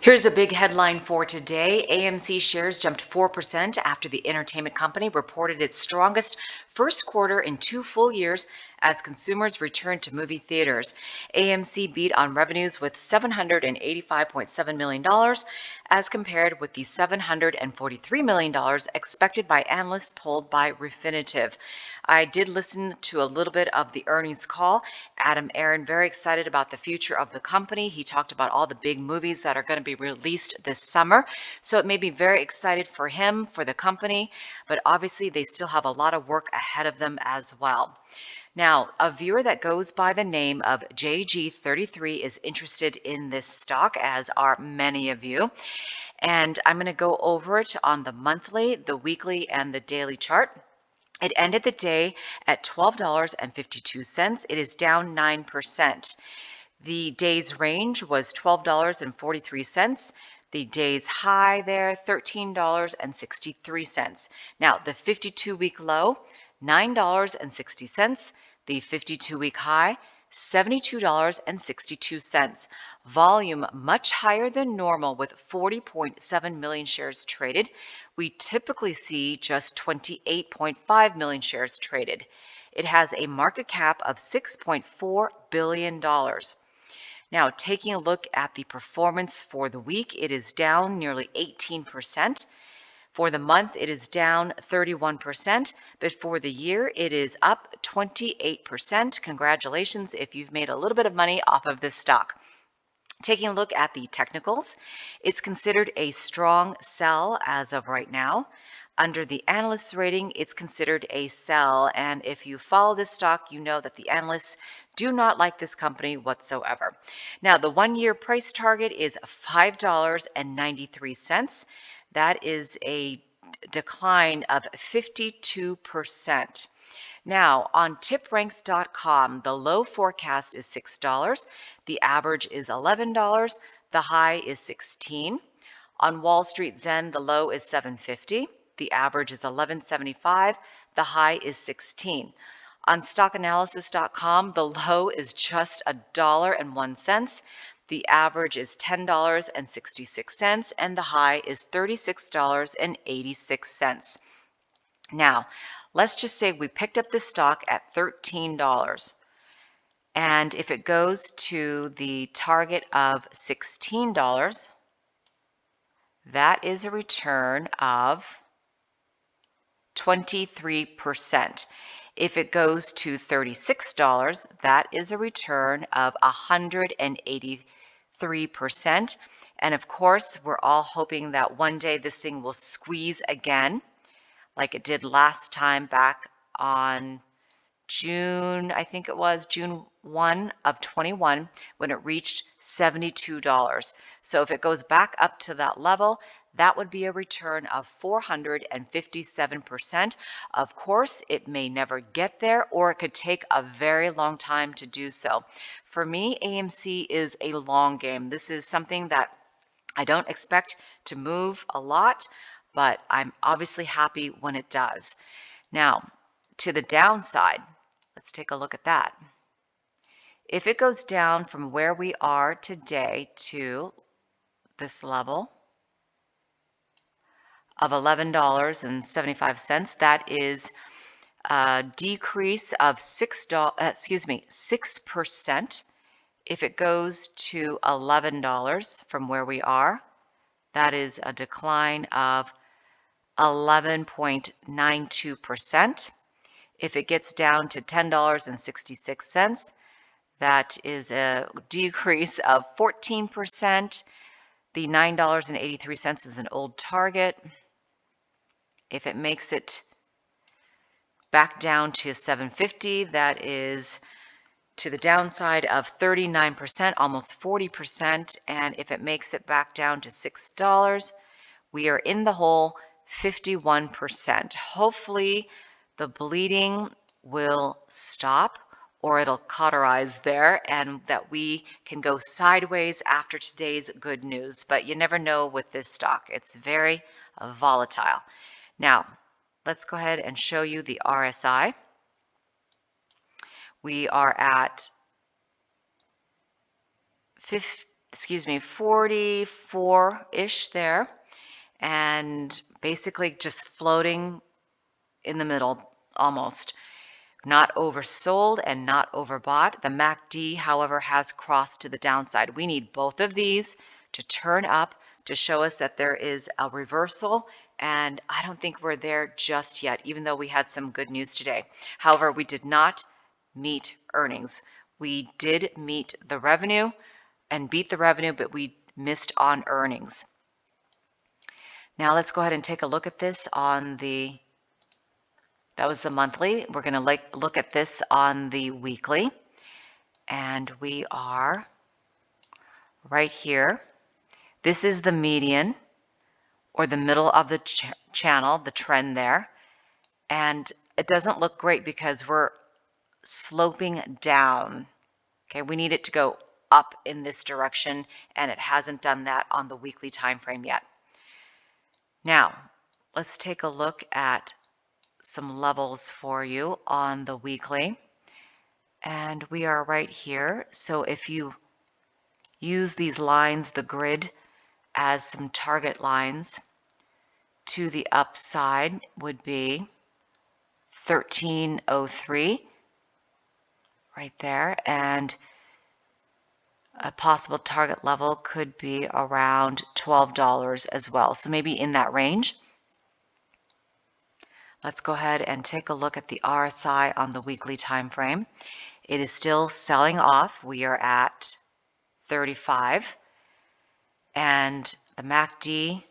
Here's a big headline for today. AMC shares jumped 4% after the entertainment company reported its strongest first quarter in 2 full years as consumers returned to movie theaters. AMC beat on revenues with $785.7 million as compared with the $743 million expected by analysts polled by Refinitiv. I did listen to a little bit of the earnings call. Adam Aron, very excited about the future of the company. He talked about all the big movies that are going to be released this summer. So it made me very excited for him, for the company, but obviously they still have a lot of work ahead of them as well. Now, a viewer that goes by the name of JG33 is interested in this stock, as are many of you. And I'm going to go over it on the monthly, the weekly, and the daily chart. It ended the day at $12.52. It is down 9%. The day's range was $12.43. The day's high there, $13.63. Now, the 52-week low, $9.60. The 52-week high, $72.62. Volume much higher than normal with 40.7 million shares traded. We typically see just 28.5 million shares traded. It has a market cap of $6.4 billion. Now, taking a look at the performance for the week, it is down nearly 18%. For the month, it is down 31%, but for the year, it is up 28%. Congratulations if you've made a little bit of money off of this stock. Taking a look at the technicals, it's considered a strong sell as of right now. Under the analysts rating, it's considered a sell. And if you follow this stock, you know that the analysts do not like this company whatsoever. Now, the 1-year price target is $5.93. That is a decline of 52%. Now, on tipranks.com, the low forecast is $6. The average is $11. The high is $16. On Wall Street Zen, the low is $7.50. The average is $11.75. The high is $16. On stockanalysis.com, the low is just $1.01. The average is $10.66, and the high is $36.86. Now, let's just say we picked up this stock at $13. And if it goes to the target of $16, that is a return of 23%. If it goes to $36, that is a return of 183%. And of course, we're all hoping that one day this thing will squeeze again, like it did last time back on June, I think it was June 1 of 21, when it reached $72. So if it goes back up to that level, that would be a return of 457%. Of course, it may never get there, or it could take a very long time to do so. For me, AMC is a long game. This is something that I don't expect to move a lot, but I'm obviously happy when it does. Now, to the downside, let's take a look at that. If it goes down from where we are today to this level of $11.75, that is a decrease of $6%. If it goes to $11 from where we are, that is a decline of 11.92%. If it gets down to $10.66, that is a decrease of 14%. The $9.83 is an old target. If it makes it back down to $7.50, that is to the downside of 39%, almost 40%. And if it makes it back down to $6, we are in the hole 51%. Hopefully, the bleeding will stop, or it'll cauterize there, and that we can go sideways after today's good news. But you never know with this stock. It's very volatile. Now, let's go ahead and show you the RSI. We are at excuse me, 44-ish there, and basically just floating in the middle almost. Not oversold and not overbought. The MACD, however, has crossed to the downside. We need both of these to turn up to show us that there is a reversal, and I don't think we're there just yet, even though we had some good news today. However, we did not meet earnings. We did meet the revenue and beat the revenue, but we missed on earnings. Now let's go ahead and take a look at this on the, that was the monthly. We're going to look at this on the weekly, and we are right here. This is the median, or the middle of the channel, the trend there. And it doesn't look great because we're sloping down. Okay, we need it to go up in this direction, and it hasn't done that on the weekly time frame yet. Now, let's take a look at some levels for you on the weekly. And we are right here. So if you use these lines, the grid, as some target lines, to the upside would be 1303 right there, and a possible target level could be around $12 as well, so maybe in that range. Let's go ahead and take a look at the RSI on the weekly time frame. It is still selling off. We are at 35, and the MACD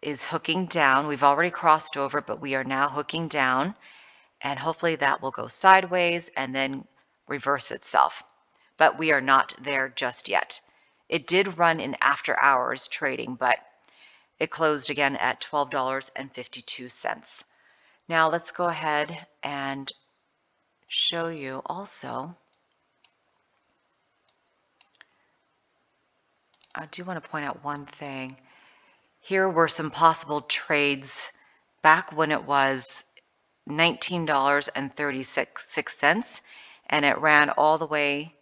is hooking down. We've already crossed over, but we are now hooking down, and hopefully that will go sideways and then reverse itself. But we are not there just yet. It did run in after hours trading, but it closed again at $12.52. Now let's go ahead and show you also. I do want to point out one thing. Here were some possible trades back when it was $19.36, and it ran all the way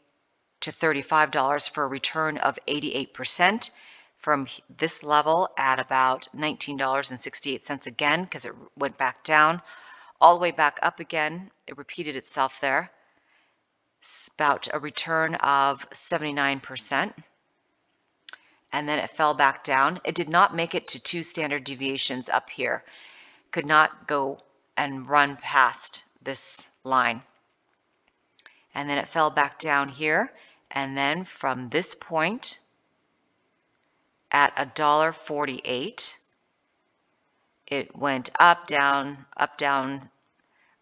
to $35 for a return of 88% from this level at about $19.68 again, because it went back down, all the way back up again. It repeated itself there. It's about a return of 79%. And then it fell back down. It did not make it to 2 standard deviations up here. Could not go and run past this line. And then it fell back down here. And then from this point at $1.48, it went up, down,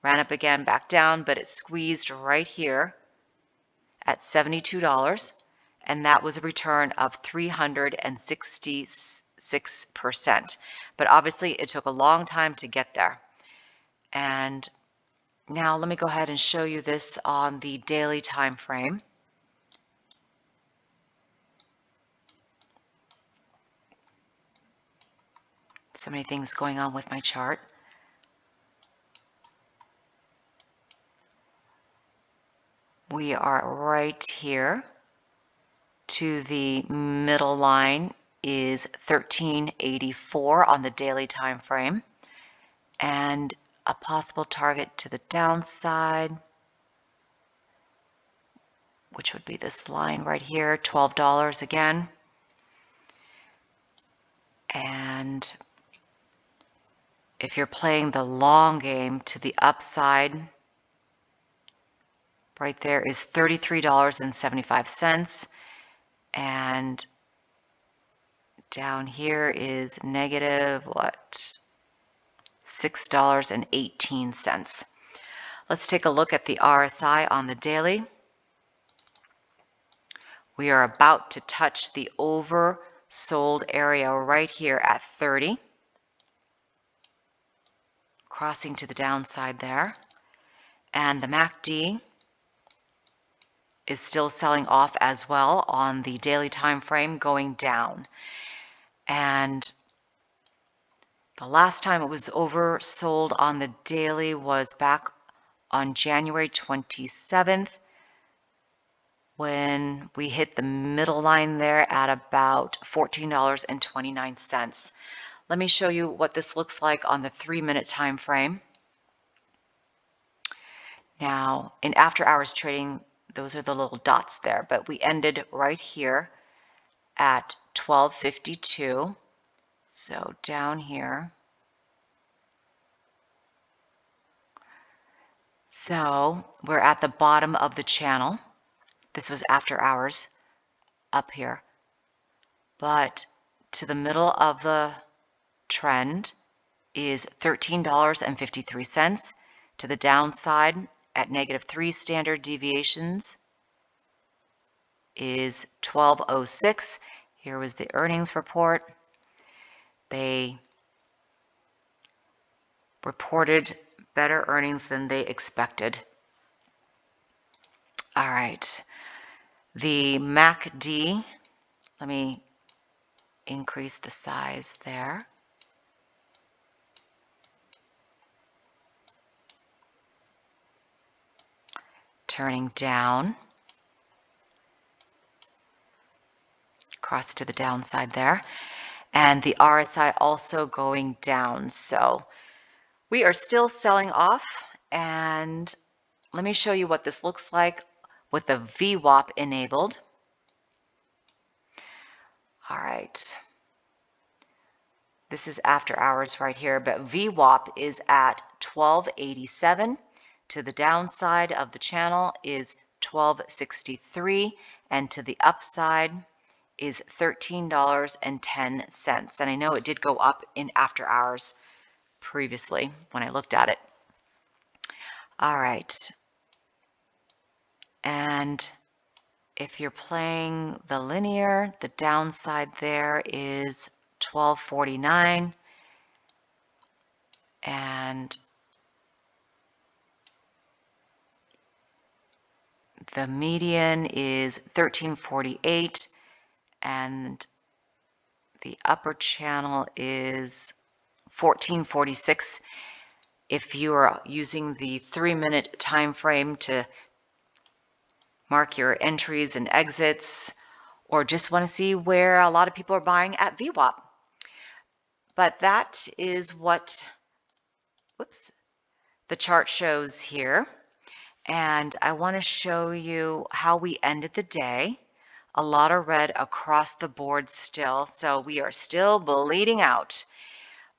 ran up again, back down, but it squeezed right here at $72. And that was a return of 366%. But obviously it took a long time to get there. And now let me go ahead and show you this on the daily time frame. So many things going on with my chart. We are right here. To the middle line is 1384 on the daily time frame, and a possible target to the downside, which would be this line right here, $12 again. And if you're playing the long game, to the upside right there is $33.75. And down here is negative, what? $6.18. Let's take a look at the RSI on the daily. We are about to touch the oversold area right here at 30. Crossing to the downside there. And the MACD is still selling off as well on the daily time frame, going down. And the last time it was oversold on the daily was back on January 27th. when we hit the middle line there at about $14.29. Let me show you what this looks like on the 3-minute time frame. Now, in after hours trading, those are the little dots there, but we ended right here at 12:52. So down here. So we're at the bottom of the channel. This was after hours up here. But to the middle of the trend is $13.53. To the downside at -3 standard deviations is 12.06. Here was the earnings report. They reported better earnings than they expected. All right. The MACD, let me increase the size there. Turning down. Cross to the downside there. And the RSI also going down. So we are still selling off. And let me show you what this looks like with the VWAP enabled. All right. This is after hours right here, but VWAP is at 1287. To the downside of the channel is 1263, and to the upside is $13.10. And I know it did go up in after hours previously when I looked at it. All right. And if you're playing the linear, the downside there is 1249, and the median is 1348, and the upper channel is 1446. If you are using the 3-minute time frame to mark your entries and exits, or just want to see where a lot of people are buying at VWAP. But that is what the chart shows here. And I want to show you how we ended the day. A lot of red across the board still, so we are still bleeding out.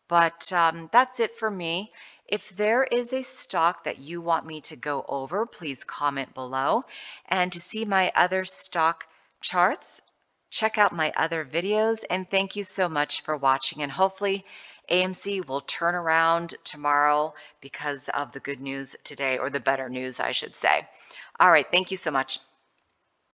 But that's it for me. If there is a stock that you want me to go over, please comment below. And to see my other stock charts, check out my other videos. And thank you so much for watching. And hopefully AMC will turn around tomorrow because of the good news today, or the better news, I should say. All right, thank you so much.